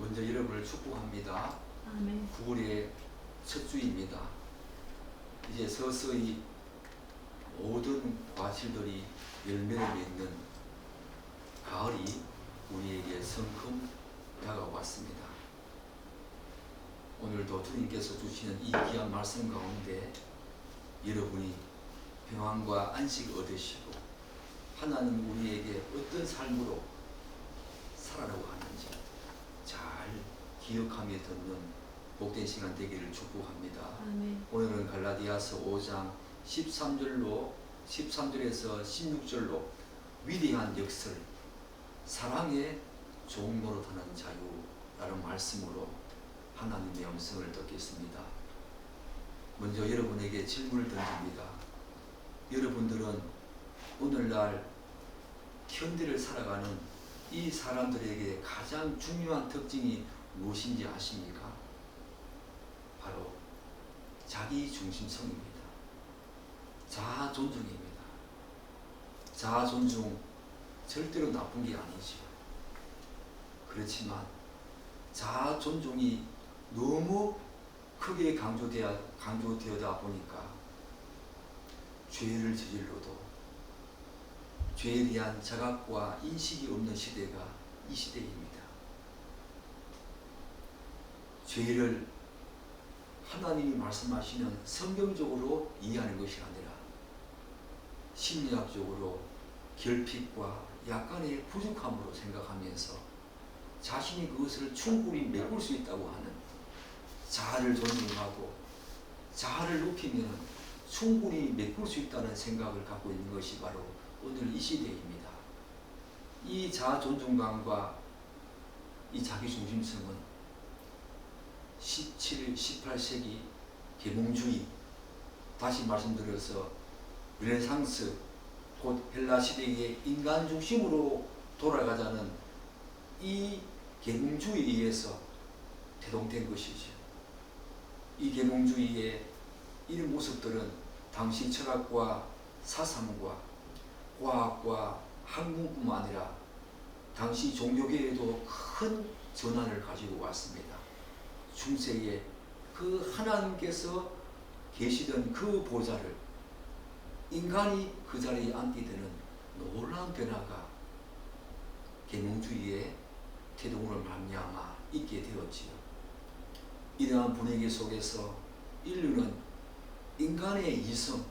먼저 여러분을 축복합니다. 아멘. 9월의 첫 주입니다. 이제 서서히 모든 과실들이 열매를 맺는 가을이 우리에게 성큼 다가왔습니다. 오늘도 주님께서 주시는 이 귀한 말씀 가운데 여러분이 평안과 안식을 얻으시고 하나님 우리에게 어떤 삶으로 살아가고 하는지 잘 기억하며 듣는 복된 시간 되기를 축복합니다. 아멘. 오늘은 갈라디아서 5장 13절에서 16절로 위대한 역설, 사랑의 종노릇하는 자유라는 말씀으로 하나님의 음성을 듣겠습니다. 먼저 여러분에게 질문을 던집니다. 여러분들은 오늘날 현대를 살아가는 이 사람들에게 가장 중요한 특징이 무엇인지 아십니까? 바로 자기중심성입니다. 자아존중입니다. 자아존중 절대로 나쁜 게 아니죠. 그렇지만 자아존중이 너무 크게 강조되어다 보니까 죄를 저질러도 죄에 대한 자각과 인식이 없는 시대가 이 시대입니다. 죄를 하나님이 말씀하시는 성경적으로 이해하는 것이 아니라 심리학적으로 결핍과 약간의 부족함으로 생각하면서 자신이 그것을 충분히 메꿀 수 있다고 하는 자아를 존중하고 자아를 높이면 충분히 메꿀 수 있다는 생각을 갖고 있는 것이 바로 오늘 이 시대입니다. 이 자아 존중감과 이 자기중심성은 17, 18세기 계몽주의, 다시 말씀드려서 르네상스, 곧 헬라 시대의 인간 중심으로 돌아가자는 이 계몽주의에 의해서 태동된 것이죠. 이 계몽주의의 이 모습들은 당시 철학과 사상과 과학과 학문뿐만 아니라 당시 종교계에도 큰 전환을 가지고 왔습니다. 중세에 그 하나님께서 계시던 그 보좌를 인간이 그 자리에 앉게 되는 놀라운 변화가 계몽주의의 태동으로 말미암아 있게 되었지요. 이러한 분위기 속에서 인류는 인간의 이성,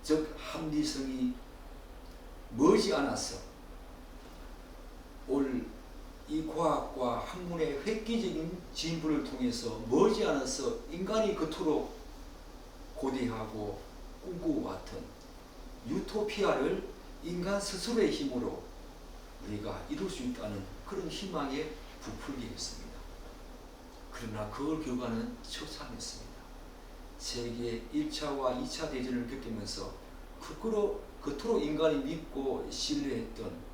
즉 합리성이 머지않아서 올 이 과학과 학문의 획기적인 진보를 통해서 머지않아서 인간이 그토록 고대하고 꿈꾸고 왔던 유토피아를 인간 스스로의 힘으로 우리가 이룰 수 있다는 그런 희망에 부풀게 했습니다. 그러나 그 결과는 처참했습니다. 세계 1차와 2차 대전을 겪으면서 그토록 인간이 믿고 신뢰했던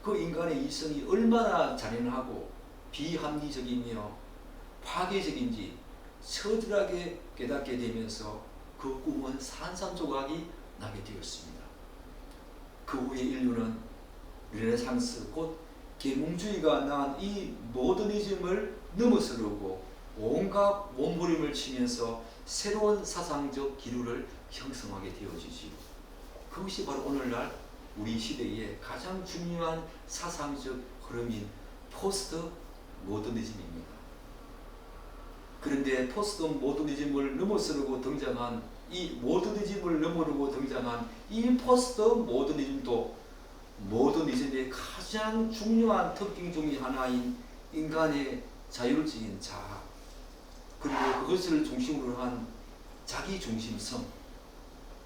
그 인간의 이성이 얼마나 잔인하고 비합리적이며 파괴적인지 처절하게 깨닫게 되면서 그 꿈은 산산조각이 나게 되었습니다. 그 후에 인류는 르네상스, 곧 계몽주의가 낳은 이 모더니즘을 넘어서려고 온갖 몸부림을 치면서 새로운 사상적 기류를 형성하게 되어지지요. 그것이 바로 오늘날 우리 시대의 가장 중요한 사상적 흐름인 포스트 모더니즘입니다. 그런데 포스트 모더니즘을 넘어서려고 등장한 이 모더니즘을 넘어서려고 등장한 이 포스트 모더니즘도 모더니즘의 가장 중요한 특징 중의 하나인 인간의 자율적인 자아, 그리고 그것을 중심으로 한 자기중심성,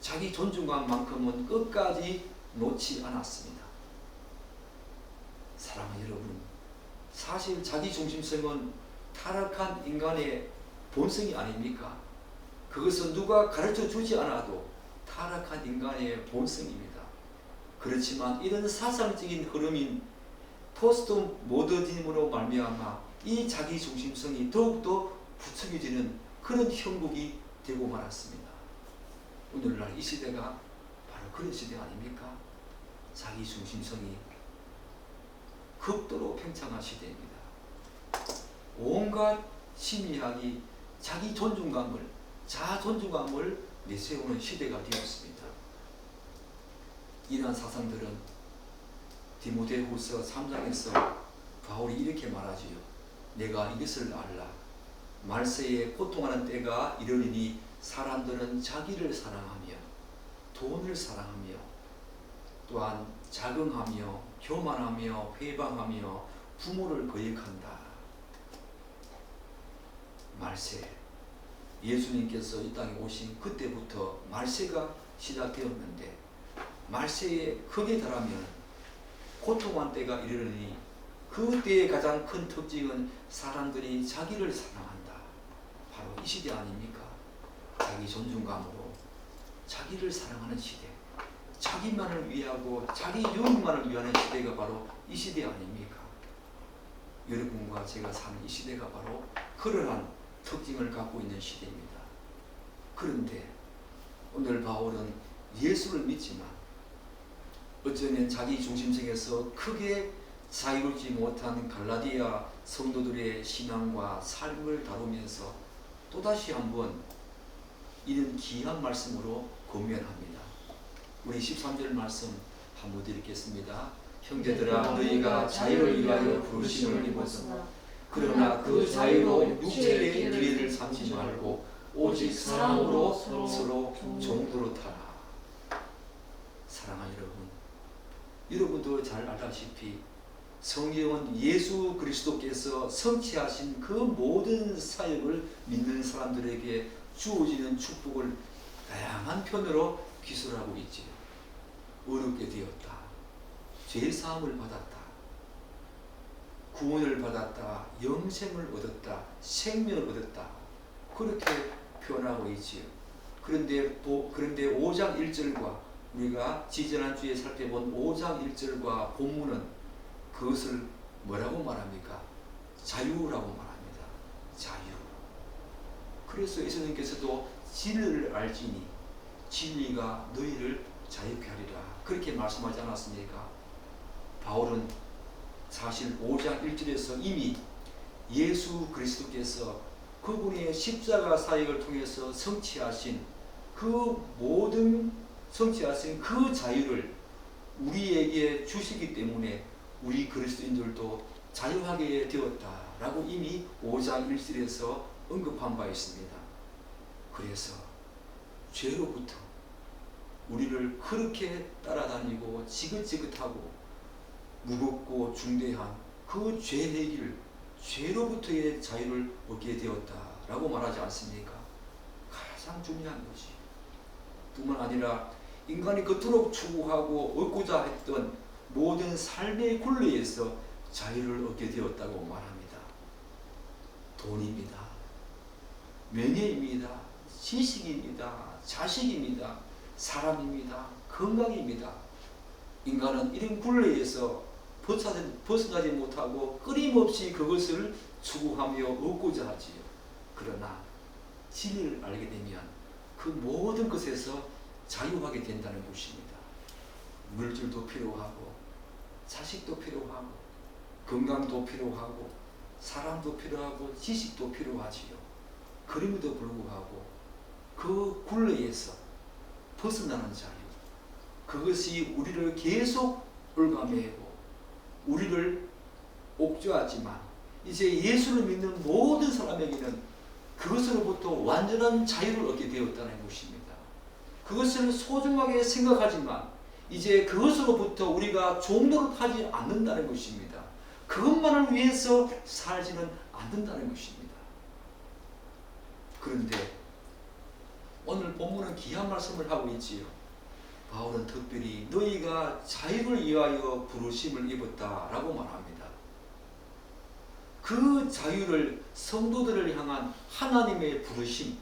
자기 존중감만큼은 끝까지 놓지 않았습니다. 사랑하는 여러분, 사실 자기중심성은 타락한 인간의 본성이 아닙니까? 그것은 누가 가르쳐 주지 않아도 타락한 인간의 본성입니다. 그렇지만 이런 사상적인 흐름인 포스트 모더니즘으로 말미암아 이 자기중심성이 더욱더 부추겨지는 그런 형국이 되고 말았습니다. 오늘날 이 시대가 바로 그런 시대 아닙니까? 자기중심성이 극도로 팽창한 시대입니다. 온갖 심리학이 자기 존중감을, 자아 존중감을 내세우는 시대가 되었습니다. 이러한 사상들은 디모데후서 3장에서 바울이 이렇게 말하지요. 내가 이것을 알라. 말세에 고통하는 때가 이르리니 사람들은 자기를 사랑하며 돈을 사랑하며 또한 자긍하며 교만하며 회방하며 부모를 거역한다. 말세, 예수님께서 이 땅에 오신 그때부터 말세가 시작되었는데 말세에 크게 달하면 고통한 때가 이르르니 그 때의 가장 큰 특징은 사람들이 자기를 사랑한다. 바로 이 시대 아닙니까? 자기 존중감으로 자기를 사랑하는 시대, 자기만을 위하고 자기 유익만을 위하는 시대가 바로 이 시대 아닙니까? 여러분과 제가 사는 이 시대가 바로 그러한 특징을 갖고 있는 시대입니다. 그런데 오늘 바울은 예수를 믿지만 어쩌면 자기 중심성에서 크게 자유롭지 못한 갈라디아 성도들의 신앙과 삶을 다루면서 또다시 한번 이런 귀한 말씀으로 권면합니다. 우리 13절 말씀 한번 읽겠습니다. 형제들아 너희가 자유를 위하여 부르심을 입었으나 그러나 그 자유로 육체의 기회를 삼지 말고 오직 사랑으로 서로 종도로 타라. 사랑하는 여러분도 잘 알다시피 성경은 예수 그리스도께서 성취하신 그 모든 사역을 믿는 사람들에게 주어지는 축복을 다양한 편으로 기술하고 있지요. 어렵게 되었다. 죄사함을 받았다. 구원을 받았다. 영생을 얻었다. 생명을 얻었다. 그렇게 표현하고 있지요. 그런데 5장 1절과 우리가 지지난주에 살펴본 5장 1절과 본문은 그것을 뭐라고 말합니까? 자유라고 말합니다. 자유. 그래서 예수님께서도 진리를 알지니 진리가 너희를 자유케 하리라. 그렇게 말씀하지 않았습니까? 바울은 사실 5장 1절에서 이미 예수 그리스도께서 그분의 십자가 사역을 통해서 성취하신 그 자유를 우리에게 주시기 때문에 우리 그리스도인들도 자유하게 되었다라고 이미 5장 1절에서 언급한 바 있습니다. 그래서 죄로부터 우리를 그렇게 따라다니고 지긋지긋하고 무겁고 중대한 그 죄의 길, 죄로부터의 자유를 얻게 되었다라고 말하지 않습니까? 가장 중요한 것이 뿐만 아니라 인간이 그토록 추구하고 얻고자 했던 모든 삶의 굴레에서 자유를 얻게 되었다고 말합니다. 돈입니다. 명예입니다. 지식입니다. 자식입니다. 사람입니다. 건강입니다. 인간은 이런 굴레에서 벗어나지 못하고 끊임없이 그것을 추구하며 얻고자 하지요. 그러나 진리를 알게 되면 그 모든 것에서 자유하게 된다는 것입니다. 물질도 필요하고 자식도 필요하고 건강도 필요하고 사람도 필요하고 지식도 필요하지요. 그럼에도 불구하고 그 굴레에서 벗어나는 자유, 그것이 우리를 계속 올가매고 우리를 옥죄하지만 이제 예수를 믿는 모든 사람에게는 그것으로부터 완전한 자유를 얻게 되었다는 것입니다. 그것을 소중하게 생각하지만 이제 그것으로부터 우리가 종노릇하지 않는다는 것입니다. 그것만을 위해서 살지는 않는다는 것입니다. 그런데 오늘 본문은 귀한 말씀을 하고 있지요. 바울은 특별히 너희가 자유를 위하여 부르심을 입었다라고 말합니다. 그 자유를 성도들을 향한 하나님의 부르심,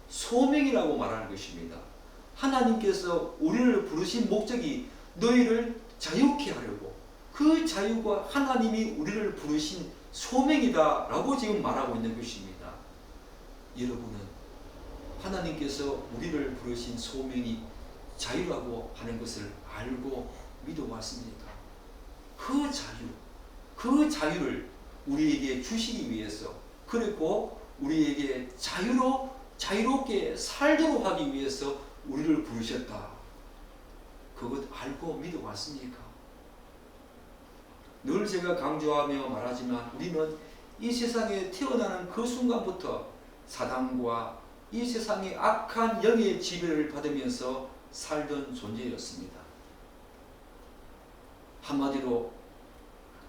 소명이라고 말하는 것입니다. 하나님께서 우리를 부르신 목적이 너희를 자유케 하려고, 그 자유가 하나님이 우리를 부르신 소명이다 라고 지금 말하고 있는 것입니다. 여러분은 하나님께서 우리를 부르신 소명이 자유라고 하는 것을 알고 믿어왔습니까? 그 자유를 우리에게 주시기 위해서, 그리고 우리에게 자유롭게 살도록 하기 위해서 우리를 부르셨다. 그것 알고 믿어왔습니까? 늘 제가 강조하며 말하지만 우리는 이 세상에 태어나는 그 순간부터 사단과 이 세상의 악한 영의 지배를 받으면서 살던 존재였습니다. 한마디로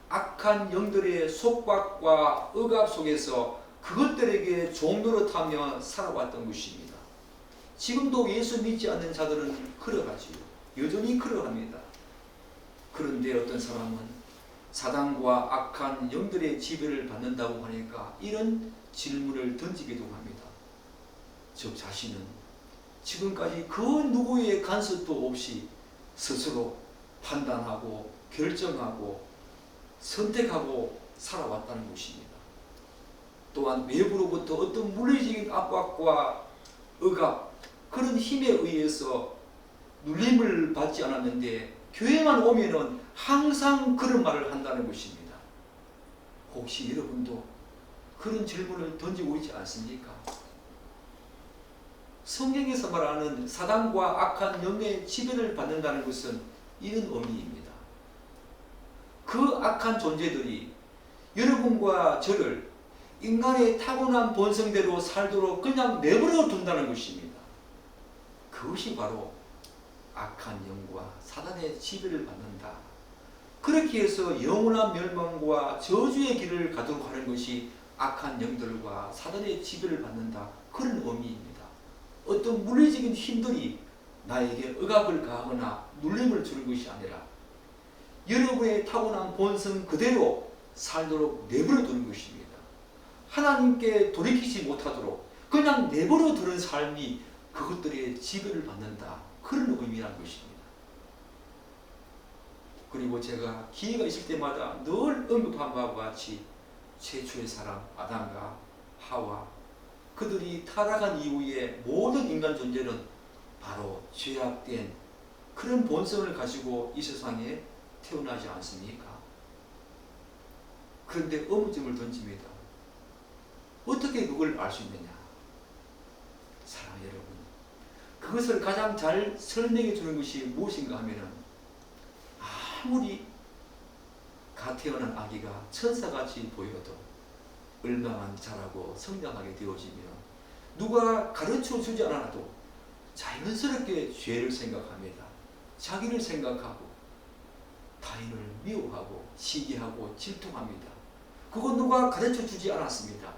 악한 영들의 속박과 억압 속에서 그것들에게 종노릇하며 살아왔던 것입니다. 지금도 예수 믿지 않는 자들은 그러하지요. 여전히 그러합니다. 그런데 어떤 사람은 사단과 악한 영들의 지배를 받는다고 하니까 이런 질문을 던지기도 합니다. 저 자신은 지금까지 그 누구의 간섭도 없이 스스로 판단하고 결정하고 선택하고 살아왔다는 것입니다. 또한 외부로부터 어떤 물리적인 압박과 억압, 그런 힘에 의해서 눌림을 받지 않았는데 교회만 오면은 항상 그런 말을 한다는 것입니다. 혹시 여러분도 그런 질문을 던지고 있지 않습니까? 성경에서 말하는 사단과 악한 영의 지배를 받는다는 것은 이런 의미입니다. 그 악한 존재들이 여러분과 저를 인간의 타고난 본성대로 살도록 그냥 내버려 둔다는 것입니다. 그것이 바로 악한 영과 사단의 지배를 받는다. 그렇게 해서 영원한 멸망과 저주의 길을 가도록 하는 것이 악한 영들과 사단의 지배를 받는다. 그런 의미입니다. 어떤 물리적인 힘들이 나에게 억압을 가하거나 눌림을 주는 것이 아니라 여러분의 타고난 본성 그대로 살도록 내버려 두는 것입니다. 하나님께 돌이키지 못하도록 그냥 내버려 두는 삶이 그것들의 지배를 받는다. 그런 의미란 것입니다. 그리고 제가 기회가 있을 때마다 늘 언급한 바와 같이 최초의 사람 아담과 하와, 그들이 타락한 이후에 모든 인간 존재는 바로 죄악된 그런 본성을 가지고 이 세상에 태어나지 않습니까? 그런데 의문점을 던집니다. 어떻게 그걸 알 수 있느냐? 사랑하는 여러분, 그것을 가장 잘 설명해 주는 것이 무엇인가 하면은, 아무리 갓 태어난 아기가 천사같이 보여도 얼마만 자라고 성장하게 되어지면 누가 가르쳐 주지 않아도 자연스럽게 죄를 생각합니다. 자기를 생각하고 타인을 미워하고 시기하고 질투합니다. 그건 누가 가르쳐 주지 않았습니다.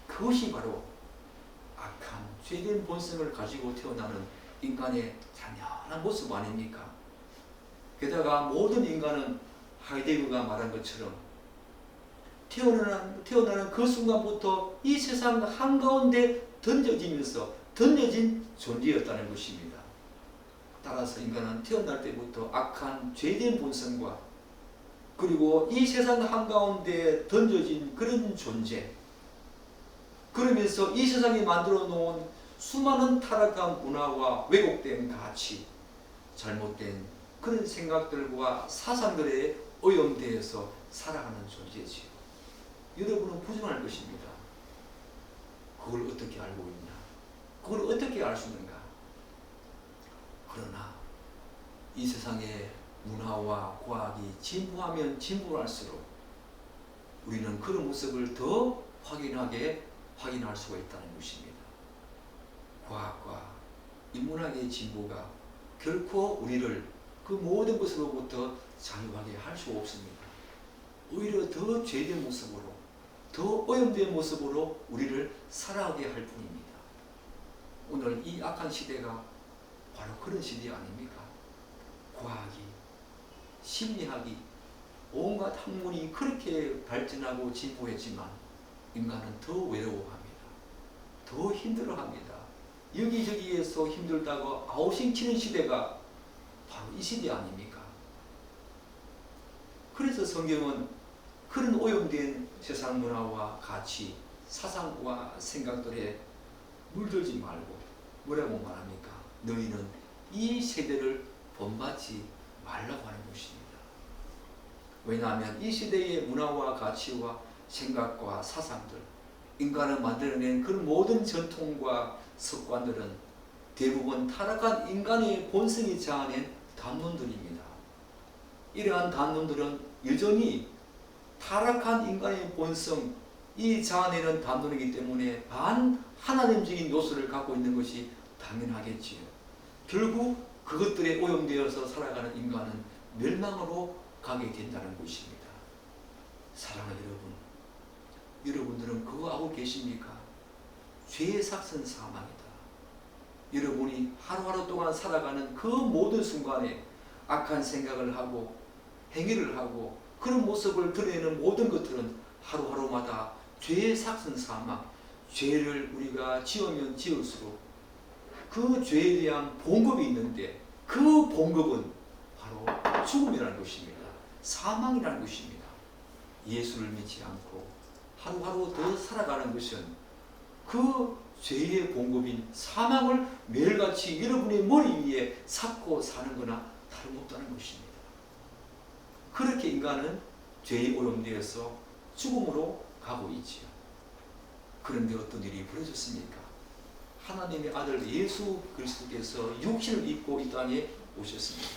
그것이 바로 악한 죄된 본성을 가지고 태어나는 인간의 잔연한 모습 아닙니까? 게다가 모든 인간은 하이데거가 말한 것처럼 태어나는 그 순간부터 이 세상 한가운데 던져진 존재였다는 것입니다. 따라서 인간은 태어날 때부터 악한 죄된 본성과 그리고 이 세상 한가운데 던져진 그런 존재, 그러면서 이 세상에 만들어 놓은 수많은 타락한 문화와 왜곡된 가치, 잘못된 그런 생각들과 사상들에 오염되어서 살아가는 존재지요. 여러분은 부정할 것입니다. 그걸 어떻게 알고 있냐? 그걸 어떻게 알 수 있는가? 그러나 이 세상의 문화와 과학이 진보하면 진보할수록 우리는 그런 모습을 더 확인할 수가 있다는 것입니다. 과학과 인문학의 진보가 결코 우리를 그 모든 것으로부터 자유하게 할 수 없습니다. 오히려 더 죄된 모습으로, 더 오염된 모습으로 우리를 살아가게 할 뿐입니다. 오늘 이 악한 시대가 바로 그런 시대 아닙니까? 과학이, 심리학이, 온갖 학문이 그렇게 발전하고 진보했지만 인간은 더 외로워합니다. 더 힘들어합니다. 여기저기에서 힘들다고 아우성 치는 시대가 바로 이 시대 아닙니까? 그래서 성경은 그런 오염된 세상 문화와 가치, 사상과 생각들에 물들지 말고 뭐라고 말합니까? 너희는 이 세대를 본받지 말라고 하는 것입니다. 왜냐하면 이 시대의 문화와 가치와 생각과 사상들, 인간을 만들어낸 그 모든 전통과 습관들은 대부분 타락한 인간의 본성이 자아낸 담론들입니다. 이러한 담론들은 여전히 타락한 인간의 본성, 이 자아내는 담론이기 때문에 반하나님적인 요소를 갖고 있는 것이 당연하겠지요. 결국 그것들에 오염되어서 살아가는 인간은 멸망으로 가게 된다는 것입니다. 사랑하는 여러분, 여러분들은 그거 알고 계십니까? 죄의 삭은 사망이다. 여러분이 하루하루 동안 살아가는 그 모든 순간에 악한 생각을 하고 행위를 하고 그런 모습을 드러내는 모든 것들은 하루하루마다 죄의 삭은 사망, 죄를 우리가 지으면 지을수록 그 죄에 대한 봉급이 있는데 그 봉급은 바로 죽음이라는 것입니다. 사망이라는 것입니다. 예수를 믿지 않고 하루하루 더 살아가는 것은 그 죄의 봉급인 사망을 매일같이 여러분의 머리 위에 삭고 사는 거나 다름없다는 것입니다. 그렇게 인간은 죄에 오염되어서 죽음으로 가고 있지요. 그런데 어떤 일이 벌어졌습니까? 하나님의 아들 예수 그리스도께서 육신을 입고 이 땅에 오셨습니다.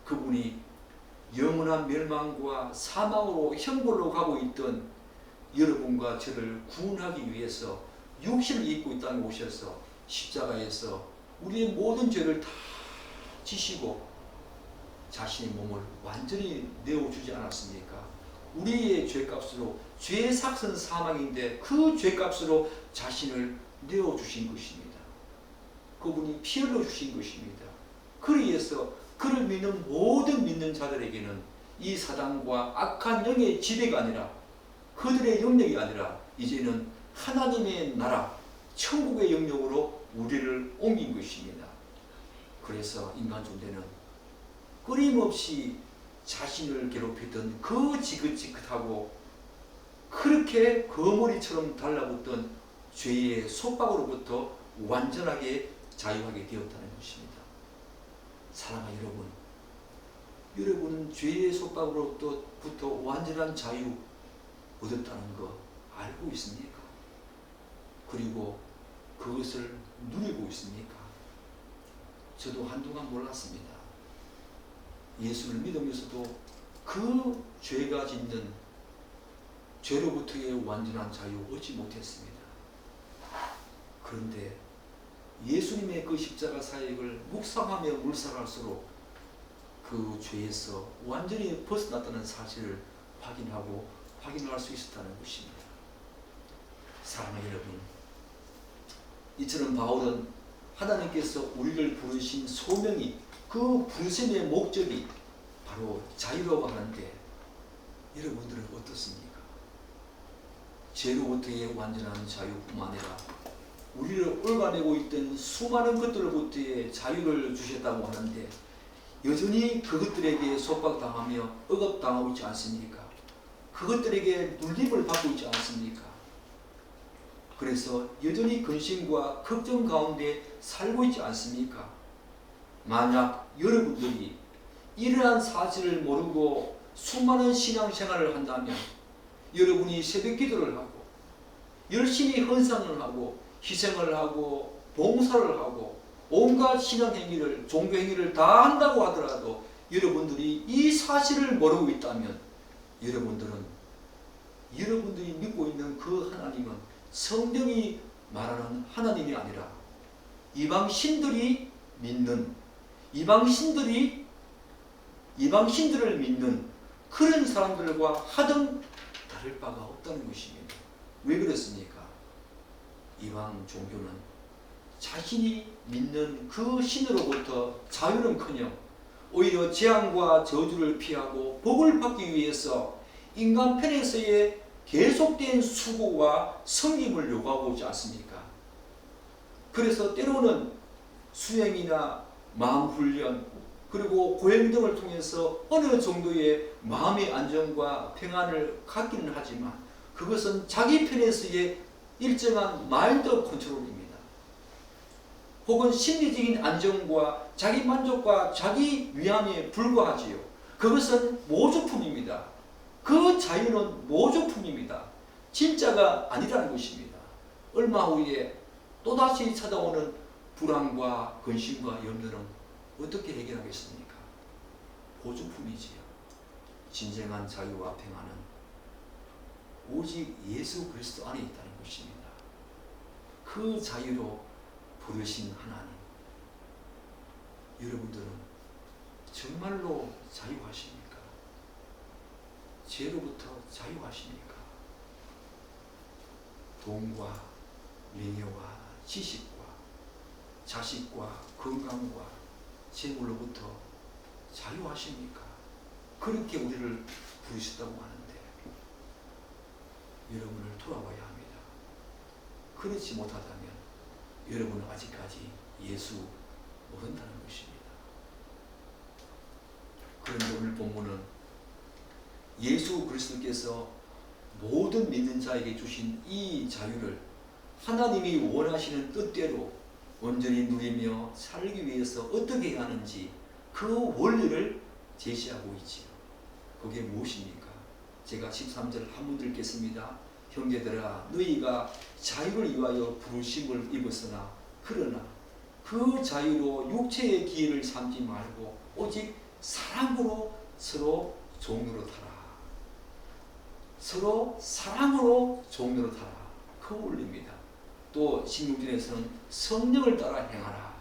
그분이 영원한 멸망과 사망으로 형벌로 가고 있던 여러분과 저를 구원하기 위해서 육신을 입고 이 땅에 오셔서 십자가에서 우리의 모든 죄를 다 지시고 자신의 몸을 완전히 내어주지 않았습니까? 우리의 죄값으로, 죄의 삭은 사망인데 그 죄값으로 자신을 내어주신 것입니다. 그분이 피 흘려주신 것입니다. 그리해서 그를 믿는 모든 믿는 자들에게는 이 사단과 악한 영의 지배가 아니라, 그들의 영역이 아니라 이제는 하나님의 나라, 천국의 영역으로 우리를 옮긴 것입니다. 그래서 인간 존재는 끊임없이 자신을 괴롭히던 그 지긋지긋하고 그렇게 거머리처럼 달라붙던 죄의 속박으로부터 완전하게 자유하게 되었다는 것입니다. 사랑하는 여러분, 여러분은 죄의 속박으로부터 완전한 자유 얻었다는 거 알고 있습니까? 그리고 그것을 누리고 있습니까? 저도 한동안 몰랐습니다. 예수를 믿으면서도 그 죄가 짓는 죄로부터의 완전한 자유 얻지 못했습니다. 그런데 예수님의 그 십자가 사역을 묵상하며 묵상할수록 그 죄에서 완전히 벗어났다는 사실을 확인할 수 있었다는 것입니다. 사랑하는 여러분, 이처럼 바울은 하나님께서 우리를 부르신 소명이, 그 부르심의 목적이 바로 자유라고 하는데 여러분들은 어떻습니까? 죄로부터의 완전한 자유뿐만 아니라 우리를 얽어내고 있던 수많은 것들로부터의 자유를 주셨다고 하는데 여전히 그것들에게 속박당하며 억압당하고 있지 않습니까? 그것들에게 눌림을 받고 있지 않습니까? 그래서 여전히 근심과 걱정 가운데 살고 있지 않습니까? 만약 여러분들이 이러한 사실을 모르고 수많은 신앙생활을 한다면 여러분이 새벽 기도를 하고 열심히 헌상을 하고 희생을 하고 봉사를 하고 온갖 신앙행위를, 종교행위를 다 한다고 하더라도 여러분들이 이 사실을 모르고 있다면 여러분들이 믿고 있는 그 하나님은 성경이 말하는 하나님이 아니라 이방신들을 믿는 그런 사람들과 하등 다를 바가 없다는 것입니다. 왜 그렇습니까? 이방 종교는 자신이 믿는 그 신으로부터 자유는커녕 오히려 재앙과 저주를 피하고 복을 받기 위해서 인간 편에서의 계속된 수고와 섬김을 요구하고 있지 않습니까? 그래서 때로는 수행이나 마음훈련 그리고 고행 등을 통해서 어느 정도의 마음의 안정과 평안을 갖기는 하지만 그것은 자기 편에서의 일정한 마인드 컨트롤입니다. 혹은 심리적인 안정과 자기 만족과 자기 위안에 불과하지요. 그것은 모조품입니다. 그 자유는 모조품입니다. 진짜가 아니라는 것입니다. 얼마 후에 또다시 찾아오는 불안과 근심과 염려는 어떻게 해결하겠습니까? 보조품이지요. 진정한 자유와 평안은 오직 예수 그리스도 안에 있다는 것입니다. 그 자유로 부르신 하나님, 여러분들은 정말로 자유하십니까? 죄로부터 자유하십니까? 돈과 명예와 지식과 자식과 건강과 재물로부터 자유하십니까? 그렇게 우리를 부르셨다고 하는데 여러분을 돌아봐야 합니다. 그렇지 못하다면 여러분은 아직까지 예수 모른다는 것입니다. 그런데 오늘 본문은 예수 그리스도께서 모든 믿는 자에게 주신 이 자유를 하나님이 원하시는 뜻대로 온전히 누리며 살기 위해서 어떻게 해야 하는지 그 원리를 제시하고 있지요. 그게 무엇입니까? 제가 13절 한문 읽겠습니다. 형제들아, 너희가 자유를 위하여 부르심을 입었으나 그러나 그 자유로 육체의 기회를 삼지 말고 오직 사랑으로 서로 종로로 타라. 서로 사랑으로 종로로 타라. 그 원리입니다. 또 16절에서는 성령을 따라 행하라.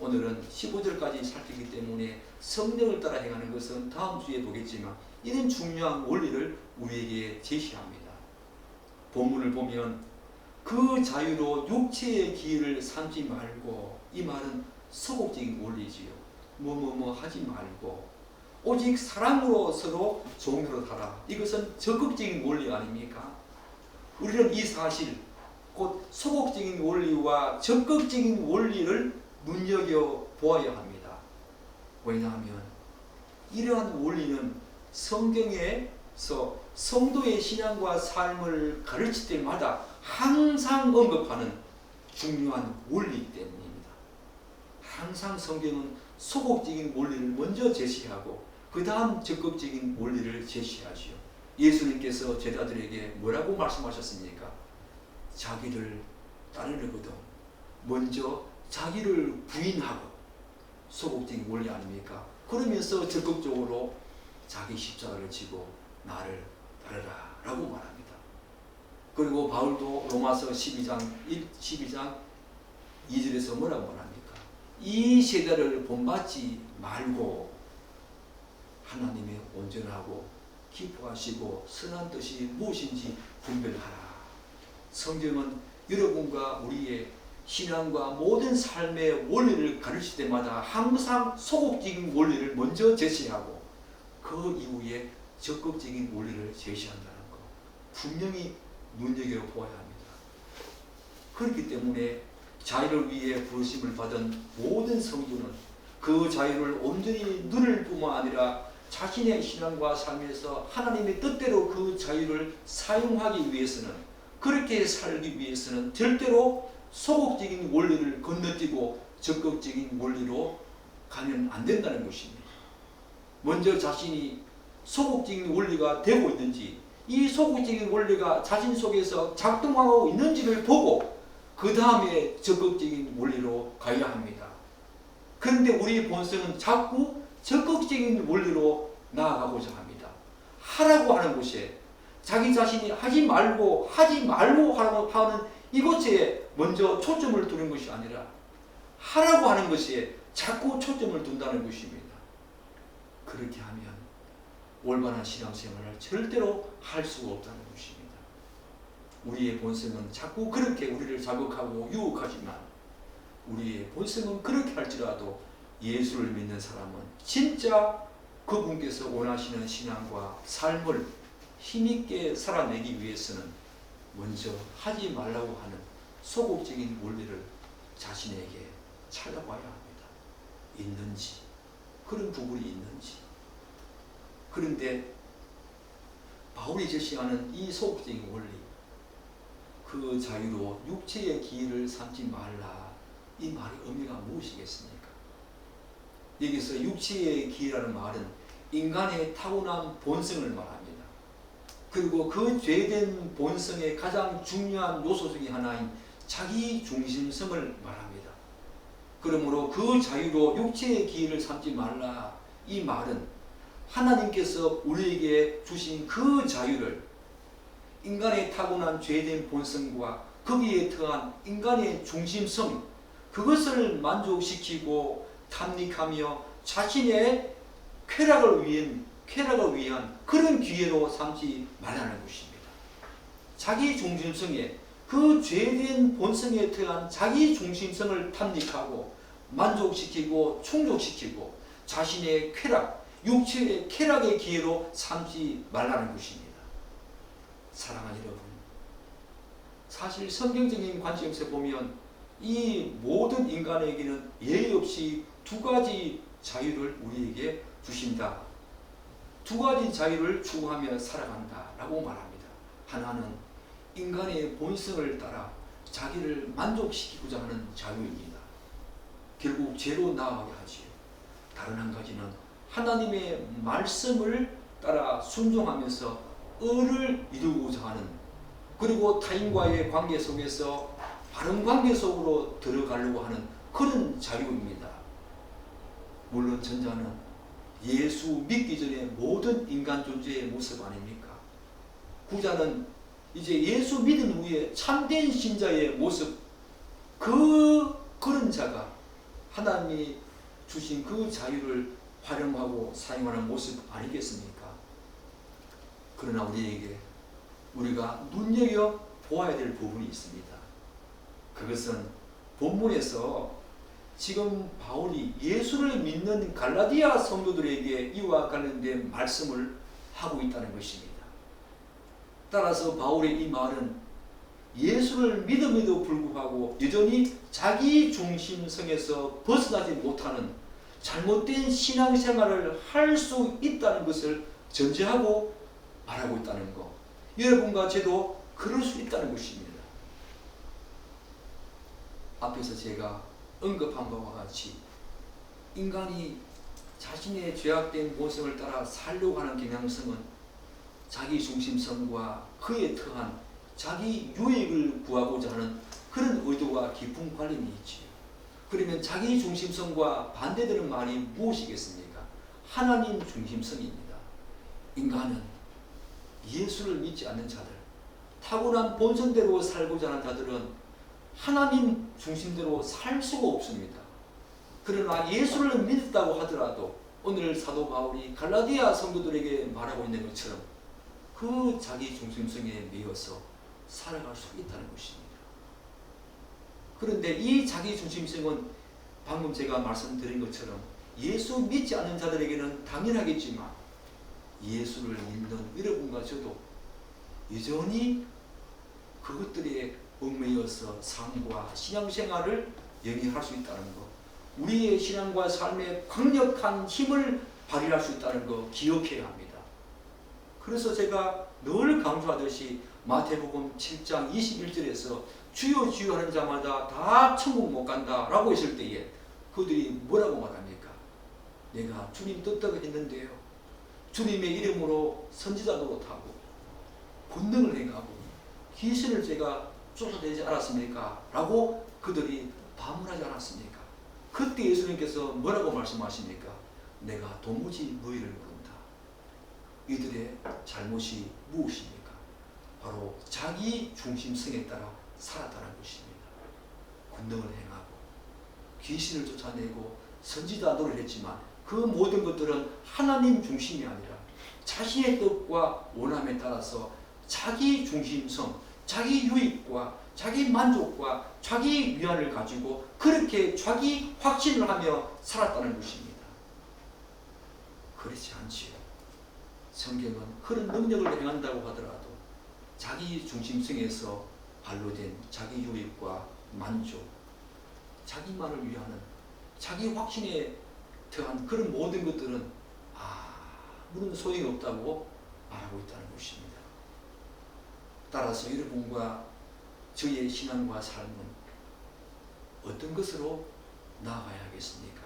오늘은 15절까지 살피기 때문에 성령을 따라 행하는 것은 다음 주에 보겠지만 이런 중요한 원리를 우리에게 제시합니다. 본문을 보면 그 자유로 육체의 기회를 삼지 말고, 이 말은 소극적인 원리지요. 뭐뭐뭐 하지 말고 오직 사랑으로 서로 종로로 타라. 이것은 적극적인 원리 아닙니까? 우리는 이 사실, 곧 소극적인 원리와 적극적인 원리를 눈여겨보아야 합니다. 왜냐하면 이러한 원리는 성경에서 성도의 신앙과 삶을 가르칠 때마다 항상 언급하는 중요한 원리이기 때문입니다. 항상 성경은 소극적인 원리를 먼저 제시하고 그 다음 적극적인 원리를 제시하지요. 예수님께서 제자들에게 뭐라고 말씀하셨습니까? 자기를 따르려거든 먼저 자기를 부인하고, 소극적인 원리 아닙니까? 그러면서 적극적으로 자기 십자가를 지고 나를 따르라 라고 말합니다. 그리고 바울도 로마서 12장 2절에서 뭐라고 말합니까? 이 세대를 본받지 말고 하나님의 온전하고 기뻐하시고 선한 뜻이 무엇인지 분별하라. 성경은 여러분과 우리의 신앙과 모든 삶의 원리를 가르칠 때마다 항상 소극적인 원리를 먼저 제시하고 그 이후에 적극적인 원리를 제시한다는 것, 분명히 눈여겨보아야 합니다. 그렇기 때문에 자유를 위해 부르심을 받은 모든 성도는 그 자유를 온전히 누릴 뿐만 아니라 자신의 신앙과 삶에서 하나님의 뜻대로 그 자유를 사용하기 위해서는, 그렇게 살기 위해서는 절대로 소극적인 원리를 건너뛰고 적극적인 원리로 가면 안 된다는 것입니다. 먼저 자신이 소극적인 원리가 되고 있는지, 이 소극적인 원리가 자신 속에서 작동하고 있는지를 보고 그 다음에 적극적인 원리로 가야 합니다. 그런데 우리의 본성은 자꾸 적극적인 원리로 나아가고자 합니다. 하라고 하는 것에, 자기 자신이 하지 말고 하라고 하는 이것에 먼저 초점을 두는 것이 아니라 하라고 하는 것에 자꾸 초점을 둔다는 것입니다. 그렇게 하면 올바른 신앙생활을 절대로 할 수가 없다는 것입니다. 우리의 본성은 자꾸 그렇게 우리를 자극하고 유혹하지만 우리의 본성은 그렇게 할지라도 예수를 믿는 사람은 진짜 그분께서 원하시는 신앙과 삶을 힘있게 살아내기 위해서는 먼저 하지 말라고 하는 소극적인 원리를 자신에게 찾아봐야 합니다. 있는지, 그런 부분이 있는지. 그런데 바울이 제시하는 이 소극적인 원리, 그 자유로 육체의 기회를 삼지 말라, 이 말의 의미가 무엇이겠습니까? 여기서 육체의 기회라는 말은 인간의 타고난 본성을 말합니다. 그리고 그 죄된 본성의 가장 중요한 요소 중에 하나인 자기 중심성을 말합니다. 그러므로 그 자유로 육체의 기회를 삼지 말라. 이 말은 하나님께서 우리에게 주신 그 자유를 인간의 타고난 죄된 본성과 거기에 더한 인간의 중심성, 그것을 만족시키고 탐닉하며 자신의 쾌락을 위한 그런 기회로 삼지 말라는 것입니다. 자기 중심성에, 그 죄된 본성에 더한 자기 중심성을 탐닉하고 만족시키고 충족시키고 자신의 쾌락, 육체의 쾌락의 기회로 삼지 말라는 것입니다. 사랑하는 여러분, 사실 성경적인 관점에서 보면 이 모든 인간에게는 예의 없이 두 가지 자유를 우리에게 주신다. 두 가지 자유를 추구하며 살아간다 라고 말합니다. 하나는 인간의 본성을 따라 자기를 만족시키고자 하는 자유입니다. 결국 죄로 나아가게 하지요. 다른 한 가지는 하나님의 말씀을 따라 순종하면서 의를 이루고자 하는, 그리고 타인과의 관계 속에서 바른 관계 속으로 들어가려고 하는 그런 자유입니다. 물론 전자는 예수 믿기 전에 모든 인간 존재의 모습 아닙니까? 후자는 이제 예수 믿은 후에 참된 신자의 모습, 그런 자가 하나님이 주신 그 자유를 활용하고 사용하는 모습 아니겠습니까? 그러나 우리가 눈여겨보아야 될 부분이 있습니다. 그것은 본문에서 지금 바울이 예수를 믿는 갈라디아 성도들에게 이와 관련된 말씀을 하고 있다는 것입니다. 따라서 바울의 이 말은 예수를 믿음에도 불구하고 여전히 자기 중심성에서 벗어나지 못하는 잘못된 신앙생활을 할 수 있다는 것을 전제하고 말하고 있다는 것. 여러분과 저도 그럴 수 있다는 것입니다. 앞에서 제가 언급한 바와 같이 인간이 자신의 죄악된 본성을 따라 살려고 하는 경향성은 자기 중심성과 그에 더한 자기 유익을 구하고자 하는 그런 의도와 깊은 관련이 있지요. 그러면 자기 중심성과 반대되는 말이 무엇이겠습니까? 하나님 중심성입니다. 인간은 예수를 믿지 않는 자들, 타고난 본성대로 살고자 하는 자들은 하나님 중심대로 살 수가 없습니다. 그러나 예수를 믿었다고 하더라도 오늘 사도 바울이 갈라디아 성도들에게 말하고 있는 것처럼 그 자기 중심성에 매여서 살아갈 수 있다는 것입니다. 그런데 이 자기 중심성은 방금 제가 말씀드린 것처럼 예수 믿지 않는 자들에게는 당연하겠지만 예수를 믿는 여러분과 저도 여전히 그것들에 얽매여서 삶과 신앙생활을 영위할 수 있다는 것, 우리의 신앙과 삶에 강력한 힘을 발휘할 수 있다는 것 기억해야 합니다. 그래서 제가 늘 강조하듯이 마태복음 7장 21절에서 주여 주여 하는 자마다 다 천국 못 간다 라고 했을 때에 그들이 뭐라고 말합니까? 내가 주님 뜻대로 했는데요, 주님의 이름으로 선지자 노릇하고 권능을 행하고 귀신을 제가 쫓아내지 않았습니까? 라고 그들이 반문하지 않았습니까? 그때 예수님께서 뭐라고 말씀하십니까? 내가 도무지 너희를 모른다. 이들의 잘못이 무엇입니까? 바로 자기 중심성에 따라 살았다는 것입니다. 권능을 행하고 귀신을 쫓아내고 선지자 노릇을 했지만 그 모든 것들은 하나님 중심이 아니라 자신의 뜻과 원함에 따라서 자기 중심성, 자기 유익과 자기 만족과 자기 위안을 가지고 그렇게 자기 확신을 하며 살았다는 것입니다. 그렇지 않지요. 성경은 그런 능력을 행한다고 하더라도 자기 중심성에서 발로된 자기 유익과 만족, 자기만을 위하는 자기 확신에 더한 그런 모든 것들은 아무런 소용이 없다고 말하고 있다는 것입니다. 따라서 여러분과 저의 신앙과 삶은 어떤 것으로 나아가야 하겠습니까?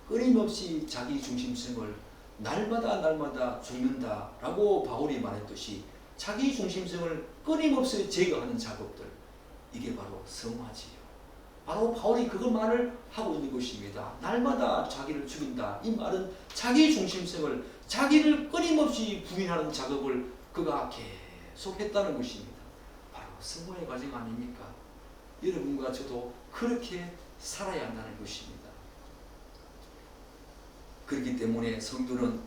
끊임없이 자기 중심성을 날마다 죽는다라고 바울이 말했듯이 자기 중심성을 끊임없이 제거하는 작업들, 이게 바로 성화지요. 바로 바울이 그 말을 하고 있는 것입니다. 날마다 자기를 죽인다. 이 말은 자기 중심성을, 자기를 끊임없이 부인하는 작업을 그가 계속 했다는 것입니다. 바로 성화의 과정 아닙니까? 여러분과 저도 그렇게 살아야 한다는 것입니다. 그렇기 때문에 성도는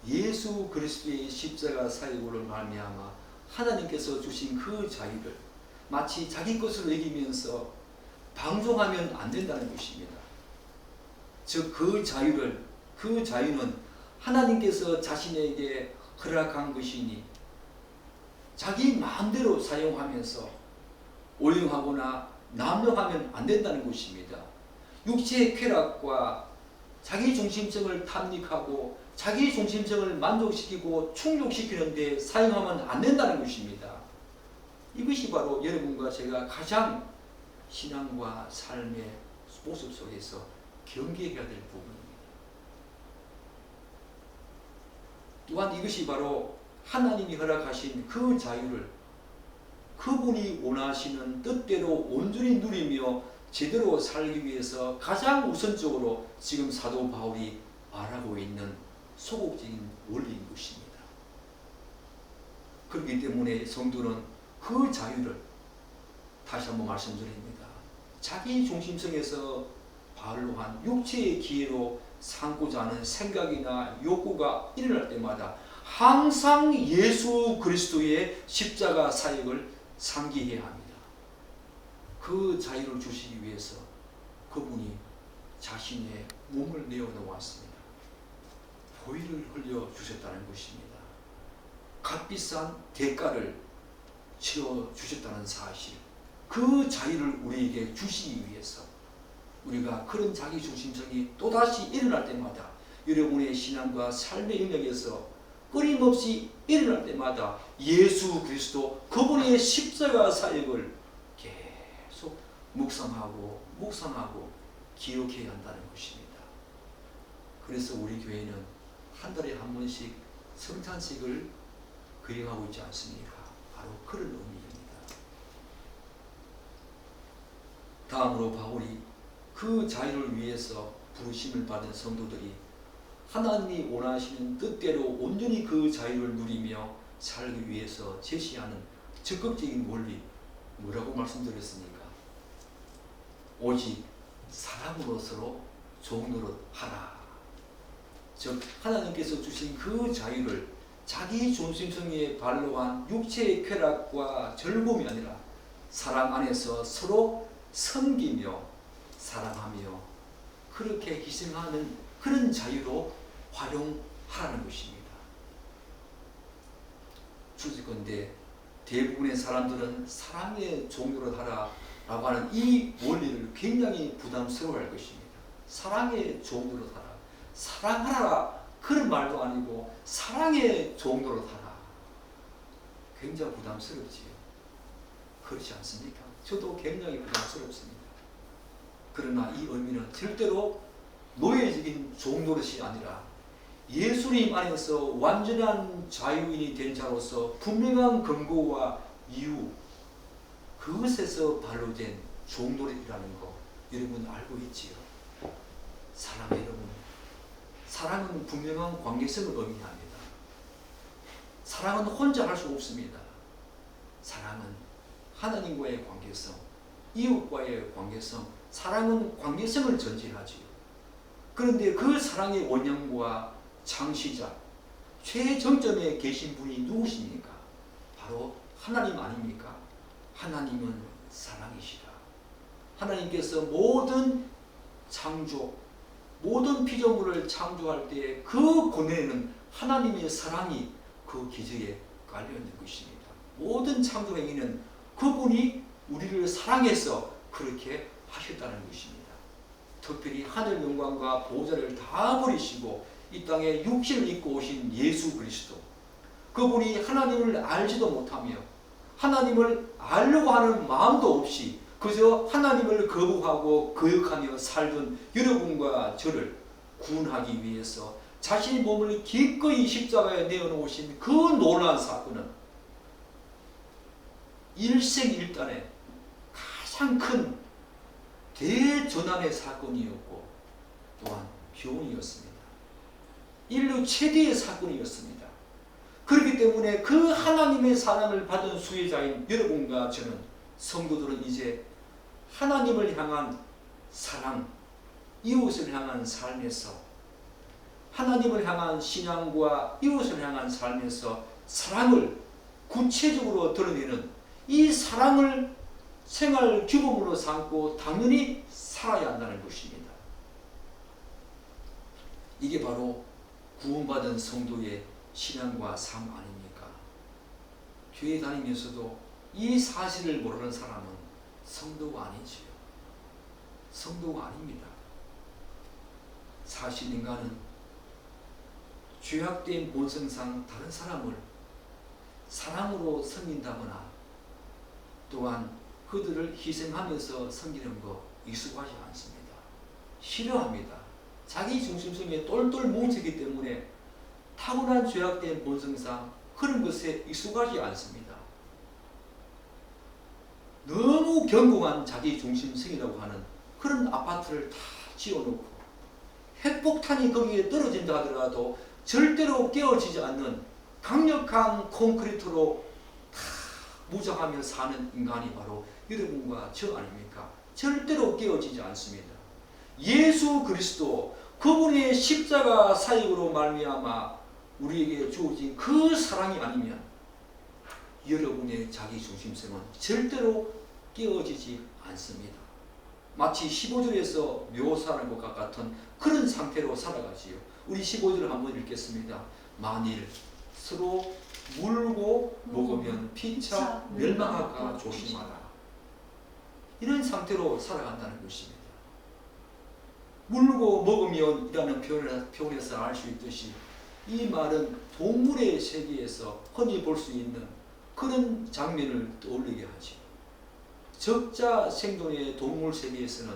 예수 그리스도의 십자가 사역으로 말미암아 하나님께서 주신 그 자유를 마치 자기 것으로 여기면서 방종하면 안 된다는 것입니다. 즉 그 자유는 하나님께서 자신에게 허락한 것이니 자기 마음대로 사용하면서 오용하거나 남용하면 안 된다는 것입니다. 육체의 쾌락과 자기 중심성을 탐닉하고 자기 중심성을 만족시키고 충족시키는 데 사용하면 안 된다는 것입니다. 이것이 바로 여러분과 제가 가장 신앙과 삶의 모습 속에서 경계해야 될 부분입니다. 또한 이것이 바로 하나님이 허락하신 그 자유를 그분이 원하시는 뜻대로 온전히 누리며 제대로 살기 위해서 가장 우선적으로 지금 사도 바울이 말하고 있는 소극적인 원리인 것입니다. 그렇기 때문에 성도는 그 자유를 다시 한번 말씀드립니다. 자기 중심성에서 발로한 육체의 기회로 삼고자 하는 생각이나 욕구가 일어날 때마다 항상 예수 그리스도의 십자가 사역을 상기해야 합니다. 그 자유를 주시기 위해서 그분이 자신의 몸을 내어놓았습니다. 보혈을 흘려 주셨다는 것입니다. 값비싼 대가를 치러 주셨다는 사실, 그 자유를 우리에게 주시기 위해서 우리가 그런 자기 중심성이 또다시 일어날 때마다 여러분의 신앙과 삶의 영역에서 끊임없이 일어날 때마다 예수 그리스도 그분의 십자가 사역을 계속 묵상하고 기억해야 한다는 것입니다. 그래서 우리 교회는 한 달에 한 번씩 성찬식을 거행하고 있지 않습니까? 바로 그런 의미입니다. 다음으로 바울이 그 자유를 위해서 부르심을 받은 성도들이 하나님이 원하시는 뜻대로 온전히 그 자유를 누리며 살기 위해서 제시하는 적극적인 원리, 뭐라고 말씀드렸습니까? 오직 사람으로서로 종노릇하라. 즉 하나님께서 주신 그 자유를 자기 중심성에 발로한 육체의 쾌락과 즐거움이 아니라 사랑 안에서 서로 섬기며 사랑하며 그렇게 희생하는 그런 자유로 활용하라는 것입니다. 추측컨대 대부분의 사람들은 사랑의 종로를 하라라고 하는 이 원리를 굉장히 부담스러워할 것입니다. 사랑의 종로를 하라. 사랑하라. 그런 말도 아니고 사랑의 종로를 하라. 굉장히 부담스럽지요. 그렇지 않습니까? 저도 굉장히 부담스럽습니다. 그러나 이 의미는 절대로 노예적인 종노릇이 아니라 예수님 안에서 완전한 자유인이 된 자로서 분명한 근거와 이유, 그것에서 발로된 종노릇이라는 거 여러분 알고 있지요? 사랑의 여러분, 사랑은 분명한 관계성을 의미합니다. 사랑은 혼자 할 수 없습니다. 사랑은 하나님과의 관계성, 이웃과의 관계성, 사랑은 관계성을 전제하지요. 그런데 그 사랑의 원형과 창시자, 최정점에 계신 분이 누구십니까? 바로 하나님 아닙니까? 하나님은 사랑이시라. 하나님께서 모든 창조, 모든 피조물을 창조할 때 그 권위에는 하나님의 사랑이 그 기저에 깔려있는 것입니다. 모든 창조 행위는 그분이 우리를 사랑해서 그렇게 하셨다는 것입니다. 특별히 하늘 영광과 보좌를 다 버리시고 이 땅에 육신을 입고 오신 예수 그리스도, 그분이 하나님을 알지도 못하며 하나님을 알려고 하는 마음도 없이 그저 하나님을 거부하고 거역하며 살던 여러분과 저를 구원하기 위해서 자신의 몸을 기꺼이 십자가에 내어놓으신 그 놀라운 사건은 일생일단의 가장 큰 대전환의 사건이었고 또한 교훈이었습니다. 인류 최대의 사건이었습니다. 그렇기 때문에 그 하나님의 사랑을 받은 수혜자인 여러분과 저는, 성도들은 이제 하나님을 향한 사랑, 이웃을 향한 삶에서, 하나님을 향한 신앙과 이웃을 향한 삶에서 사랑을 구체적으로 드러내는 이 사랑을 생활 규범으로 삼고 당연히 살아야 한다는 것입니다. 이게 바로 구원받은 성도의 신앙과 삶 아닙니까? 교회 다니면서도 이 사실을 모르는 사람은 성도가 아니지요. 성도가 아닙니다. 사실 인간은 죄악된 본성상 다른 사람을 사랑으로 섬긴다거나 또한 그들을 희생하면서 섬기는 거 익숙하지 않습니다. 싫어합니다. 자기 중심성에 똘똘 뭉치기 때문에 타고난 죄악된 본성상 그런 것에 익숙하지 않습니다. 너무 견고한 자기 중심성이라고 하는 그런 아파트를 다 지어놓고 핵폭탄이 거기에 떨어진다 하더라도 절대로 깨어지지 않는 강력한 콘크리트로 다 무장하며 사는 인간이 바로 여러분과 저 아닙니까? 절대로 깨어지지 않습니다. 예수 그리스도 그분의 십자가 사역으로 말미암아 우리에게 주어진 그 사랑이 아니면 여러분의 자기 중심성은 절대로 깨어지지 않습니다. 마치 15절에서 묘사하는 것과 같은 그런 상태로 살아가지요. 우리 15절을 한번 읽겠습니다. 만일 서로 물고 먹으면 피차 멸망할까 조심하라. 이런 상태로 살아간다는 것입니다. 물고 먹으면 이라는 표현에서 알 수 있듯이 이 말은 동물의 세계에서 흔히 볼 수 있는 그런 장면을 떠올리게 하죠. 적자 생존의 동물 세계에서는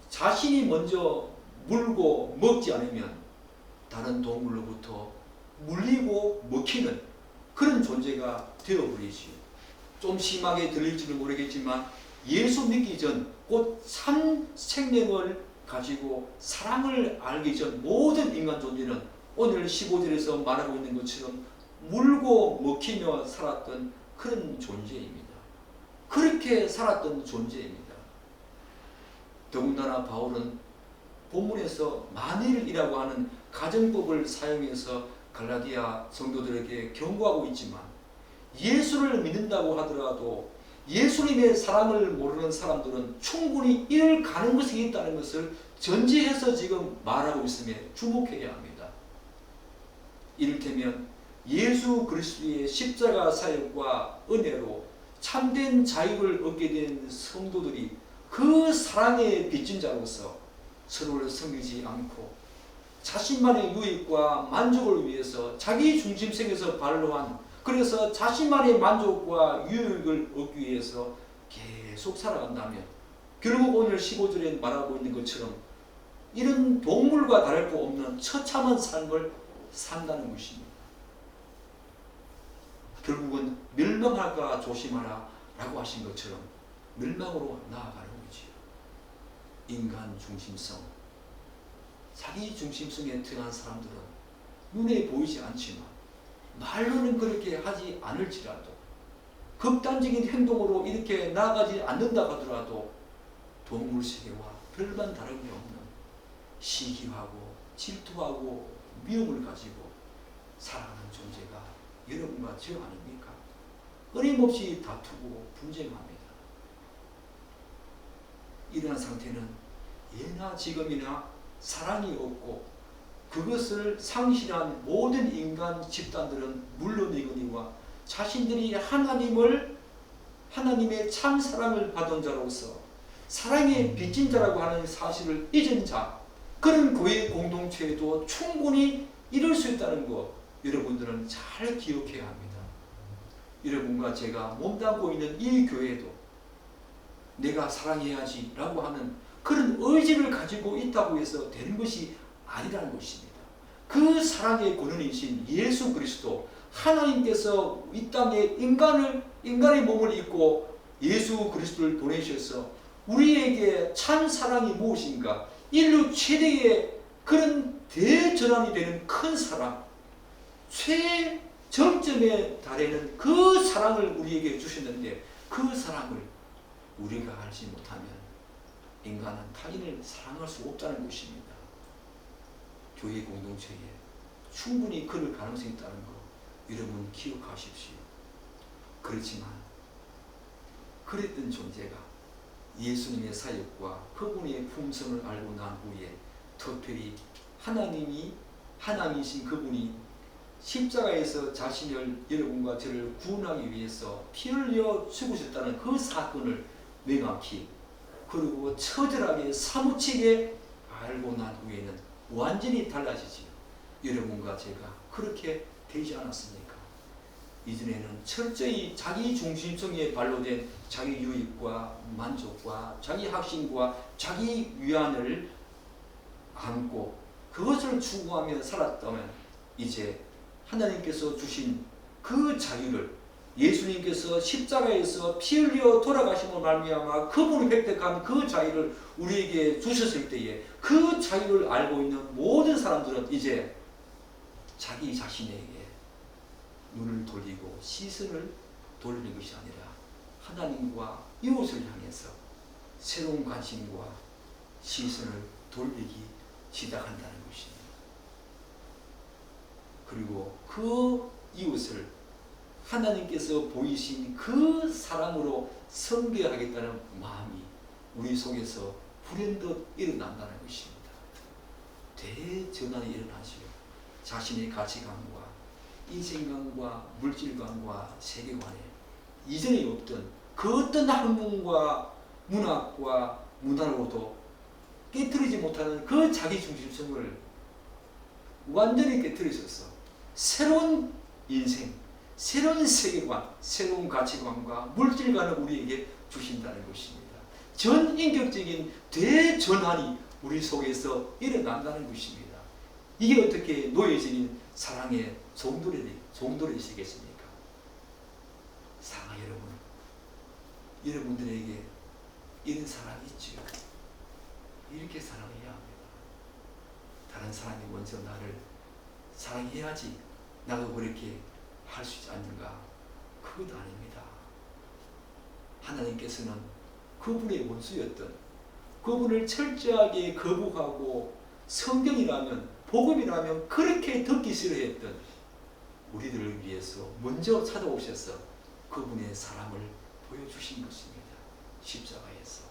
자신이 먼저 물고 먹지 않으면 다른 동물로부터 물리고 먹히는 그런 존재가 되어버리지요. 좀 심하게 들릴지는 모르겠지만 예수 믿기 전 곧 산 생명을 가지고 사랑을 알기 전 모든 인간 존재는 오늘 15절에서 말하고 있는 것처럼 물고 먹히며 살았던 그런 존재입니다. 그렇게 살았던 존재입니다. 더군다나 바울은 본문에서 만일이라고 하는 가정법을 사용해서 갈라디아 성도들에게 경고하고 있지만 예수를 믿는다고 하더라도 예수님의 사랑을 모르는 사람들은 충분히 이를 가는 것이 있다는 것을 전제해서 지금 말하고 있음에 주목해야 합니다. 이를테면 예수 그리스도의 십자가 사역과 은혜로 참된 자유를 얻게 된 성도들이 그 사랑의 빚진 자로서 서로를 섬기지 않고 자신만의 유익과 만족을 위해서 자기 중심성에서 발로한, 그래서 자신만의 만족과 유익을 얻기 위해서 계속 살아간다면 결국 오늘 15절에 말하고 있는 것처럼 이런 동물과 다를 거 없는 처참한 삶을 산다는 것입니다. 결국은 멸망할까 조심하라 라고 하신 것처럼 멸망으로 나아가는 거지요. 인간 중심성, 자기 중심성에 등한 사람들은 눈에 보이지 않지만 말로는 그렇게 하지 않을지라도 극단적인 행동으로 이렇게 나아가지 않는다 하더라도 동물세계와 별반 다름이 없는 시기하고 질투하고 미움을 가지고 살아가는 존재가 여러분과 저 아닙니까? 끊임없이 다투고 분쟁합니다. 이러한 상태는 예나 지금이나 사랑이 없고 그것을 상실한 모든 인간 집단들은 물론이거니와 자신들이 하나님의 참 사랑을 받은 자로서 사랑의 빚진 자라고 하는 사실을 잊은 자, 그런 교회 공동체에도 충분히 이룰 수 있다는 것 여러분들은 잘 기억해야 합니다. 여러분과 제가 몸담고 있는 이 교회도 내가 사랑해야지 라고 하는 그런 의지를 가지고 있다고 해서 되는 것이 아니라는 것입니다. 그 사랑의 근원이신 예수 그리스도, 하나님께서 이 땅에 인간의 몸을 입고 예수 그리스도를 보내셔서 우리에게 참 사랑이 무엇인가? 인류 최대의 그런 대전환이 되는 큰 사랑, 최정점에 달하는 그 사랑을 우리에게 주셨는데, 그 사랑을 우리가 알지 못하면 인간은 타인을 사랑할 수 없다는 것입니다. 교회 공동체에 충분히 그럴 가능성이 있다는 거 여러분 기억하십시오. 그렇지만 그랬던 존재가 예수님의 사역과 그분의 품성을 알고 난 후에 특별히 하나님이신 그분이 십자가에서 자신을, 여러분과 저를 구원하기 위해서 피 흘려 죽으셨다는 그 사건을 명확히, 그리고 처절하게 사무치게 알고 난 후에는 완전히 달라지지요. 여러분과 제가 그렇게 되지 않았습니까? 이전에는 철저히 자기 중심성에 발로된 자기 유익과 만족과 자기 확신과 자기 위안을 안고 그것을 추구하며 살았다면, 이제 하나님께서 주신 그 자유를, 예수님께서 십자가에서 피 흘려 돌아가심으로 말미암아 그분이 획득한 그 자유를 우리에게 주셨을 때에, 그 자유를 알고 있는 모든 사람들은 이제 자기 자신에게 눈을 돌리고 시선을 돌리는 것이 아니라 하나님과 이웃을 향해서 새로운 관심과 시선을 돌리기 시작한다는 것입니다. 그리고 그 이웃을 하나님께서 보이신 그 사랑으로 섬겨야겠다는 마음이 우리 속에서 불현듯 일어난다는 것입니다. 대전환이 일어나시오. 자신의 가치관과 인생관과 물질관과 세계관에 이전에 없던 그 어떤 학문과 문학과 문화로도 깨트리지 못하는 그 자기중심성을 완전히 깨트리셔서 새로운 인생, 새로운 세계관, 새로운 가치관과 물질관을 우리에게 주신다는 것입니다. 전인격적인 대전환이 우리 속에서 일어난다는 것입니다. 이게 어떻게 노예적인 사랑의 종도이시겠습니까? 사랑 여러분, 여러분들에게 이런 사랑이 있지요. 이렇게 사랑해야 합니다. 다른 사람이 먼저 나를 사랑해야지 나도 그렇게 할 수 있지 않는가? 그것 아닙니다. 하나님께서는 그분의 원수였던, 그분을 철저하게 거부하고 성경이라면, 복음이라면 그렇게 듣기 싫어했던 우리들을 위해서 먼저 찾아오셔서 그분의 사랑을 보여주신 것입니다. 십자가에서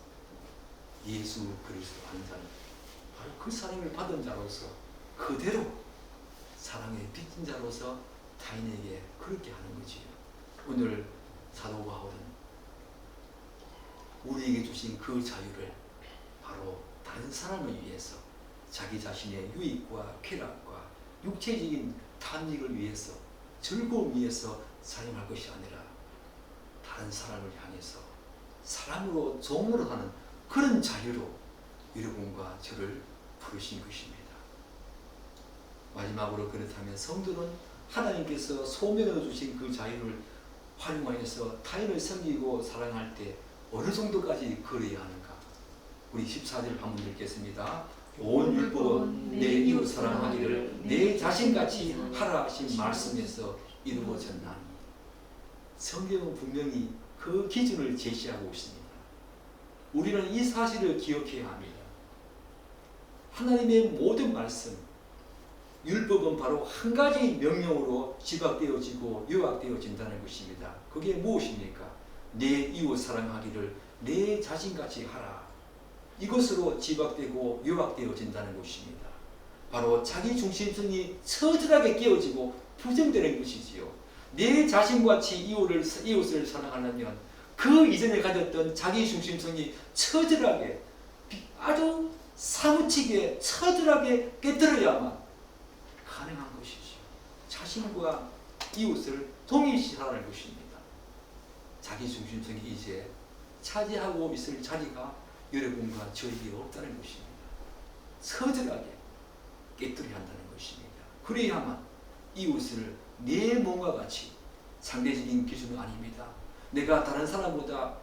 예수 그리스도 한 자는 바로 그 사랑을 받은 자로서 그대로 사랑에 빚진 자로서 타인에게 그렇게 하는 거지요. 오늘 사도 바울은 우리에게 주신 그 자유를 바로 다른 사람을 위해서, 자기 자신의 유익과 쾌락과 육체적인 탐닉을 위해서, 즐거움 위해서 사용할 것이 아니라 다른 사람을 향해서 사랑으로 종으로 하는 그런 자유로 여러분과 저를 부르신 것입니다. 마지막으로 그렇다면 성도는 하나님께서 소명으로 주신 그 자유를 활용하여서 타인을 섬기고 사랑할 때 어느 정도까지 그래야 하는가? 우리 14절 한번 읽겠습니다. 온 율법은 내 이웃 사랑하기를 내 자신같이 하라 하신 말씀에서 이루어졌나니. 성경은 분명히 그 기준을 제시하고 있습니다. 우리는 이 사실을 기억해야 합니다. 하나님의 모든 말씀, 율법은 바로 한 가지 명령으로 지각되어지고 요약되어진다는 것입니다. 그게 무엇입니까? 내 이웃 사랑하기를 내 자신같이 하라. 이것으로 지각되고 요약되어진다는 것입니다. 바로 자기 중심성이 처절하게 깨어지고 부정되는 것이지요. 내 자신같이 이웃을 사랑하려면 그 이전에 가졌던 자기 중심성이 처절하게, 아주 사무치게 처절하게 깨뜨려야만 가능한 것이죠. 자신과 이웃을 동일시하라는 것입니다. 자기 중심성이 이제 차지하고 있을 자리가 여러분과 저에게 없다는 것입니다. 처절하게 깨뜨려야 한다는 것입니다. 그래야만 이웃을 내 몸과 같이 상대적인 기준은 아닙니다. 내가 다른 사람보다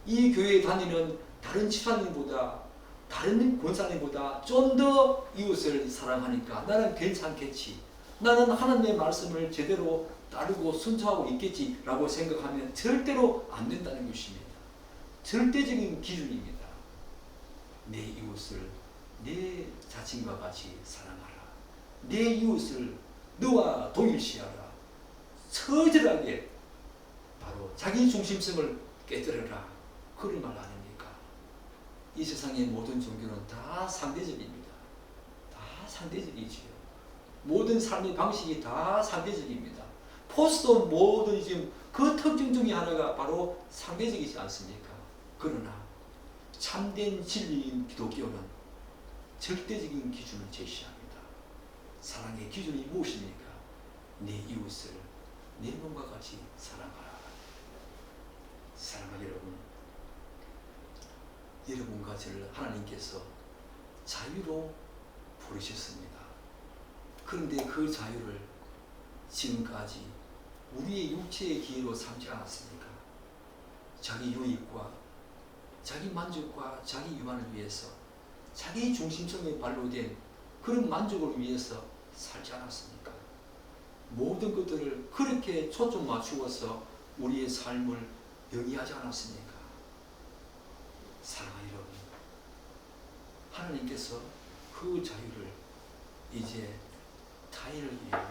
이 교회에 다니는 다른 집사님보다 다른 권사님보다 좀 더 이웃을 사랑하니까 나는 괜찮겠지. 나는 하나님의 말씀을 제대로 따르고 순종하고 있겠지 라고 생각하면 절대로 안 된다는 것입니다. 절대적인 기준입니다. 내 이웃을 내 자신과 같이 사랑하라. 내 이웃을 너와 동일시하라. 처절하게 바로 자기 중심성을 깨뜨려라. 그런 말 아닙니까? 이 세상의 모든 종교는 다 상대적입니다. 다 상대적이지요. 모든 삶의 방식이 다 상대적입니다. 포스도 모든 지금 그 특징 중에 하나가 바로 상대적이지 않습니까? 그러나 참된 진리인 기독교는 절대적인 기준을 제시합니다. 사랑의 기준이 무엇입니까? 내 이웃을 내 몸과 같이 사랑하라. 사랑하는 여러분, 여러분과 저를 하나님께서 자유로 부르셨습니다. 그런데 그 자유를 지금까지 우리의 육체의 기회로 삼지 않았습니까? 자기 유익과 자기 만족과 자기 유만을 위해서 자기 중심성에 발로 된 그런 만족을 위해서 살지 않았습니까? 모든 것들을 그렇게 초점 맞추어서 우리의 삶을 영위하지 않았습니까? 사랑하는 여러분, 하나님께서 그 자유를 이제 타인을 위해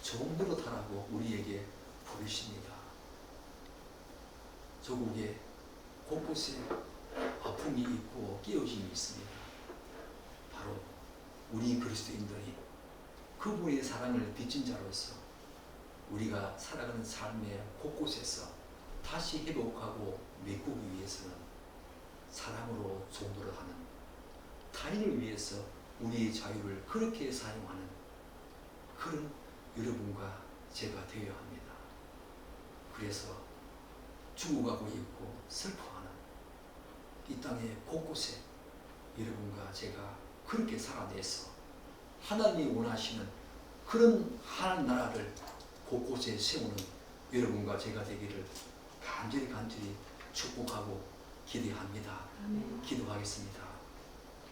좋은 노릇하라고 우리에게 부르십니다. 조국에 곳곳에 아픔이 있고 깨어짐이 있습니다. 바로 우리 그리스도인들이 그분의 사랑을 빚진 자로서 우리가 살아가는 삶의 곳곳에서 다시 회복하고 메꾸기 위해서는 사랑으로 종도를 하는, 타인을 위해서 우리의 자유를 그렇게 사용하는 그런 여러분과 제가 되어야 합니다. 그래서 죽어가고 있고 슬퍼하는 이 땅의 곳곳에 여러분과 제가 그렇게 살아내서 하나님이 원하시는 그런 하나님 나라를 곳곳에 세우는 여러분과 제가 되기를 간절히 축복하고 기대합니다. 기도하겠습니다.